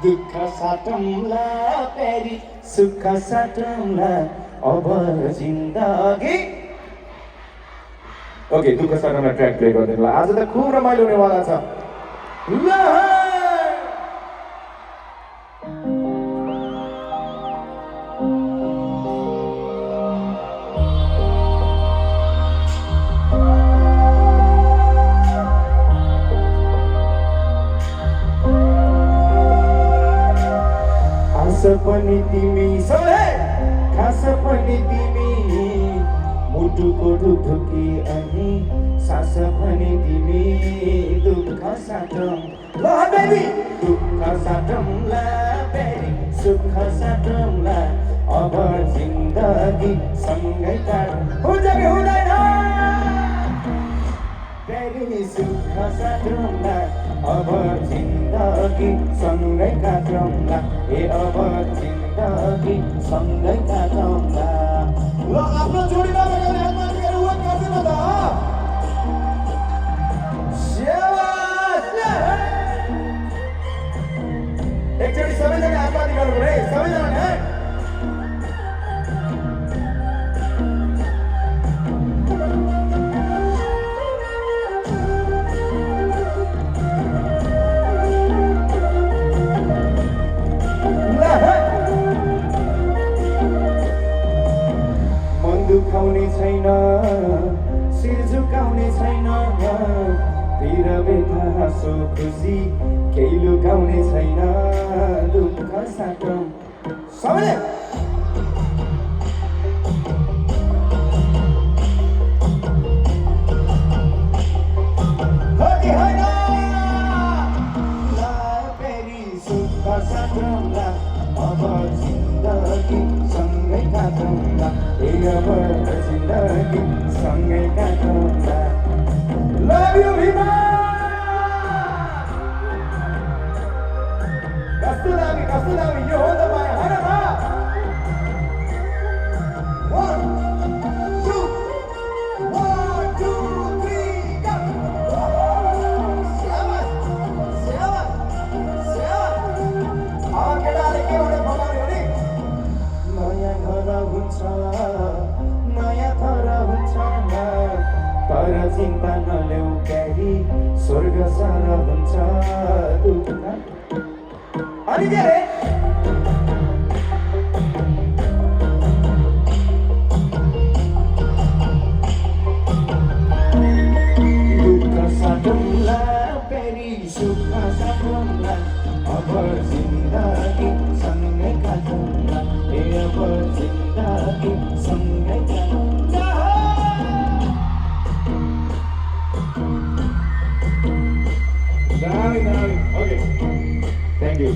दुःख साटौँला फेरि सुख साटौँला अब जिन्दगी। ओके, दुःख साटौँला ट्र्याक प्ले गरिदिनु ल। आज त खुब रमाइलो हुनेवाला छ ल। खास पनि तिमी खास पनि तिमी मुटुको ढुकढुकी अनि सास पनि तिमी दुःख साटौँ ल बेबी दुःख साटौँला फेरि सुख साटौँला अब जिन्दगी सँगै काट हुन्छ कि हुँदैन फेरि सुख साटौँला अब जिन्दगी सँगै काटौँला ए अब जिन्दगी सँगै काटौँला। ल आफ्नो जोडी नभएकोले हात माथि गरेर वाक गर्दैन त एकचोटि सबैजना हात माथि गर्नु है सबैजना है। दुखाउने छैन शिर झुकाउने छैन तिर बेथा हाँसो खुसी केही लुकाउने छैन दुःख साटौँ सबैले फेरि सुख साटौँला अब जिन्दगी सँगै काटौँला ए अब जिन्दगी सँगै काटौँला। लभ यु भिमा कस्तो लाग्यो यो हो तपाईँ होइन र। 1 2 1 2 3 go स्याबास स्याबास स्याबास। अब केटाले के भने भगाउने हो नि नयाँ घर हुन्छ नयाँ थर हुन्छ तर चिन्ता नल्याउ प्यारी स्वर्ग सर हुन्छ दुःख अनि के रे दुःख साटौँला फेरि सुख साटौँला अब जिन्दगी सँगै काटौँला ए अब जिन्दगी सँगै काटौँला। Okay, thank you.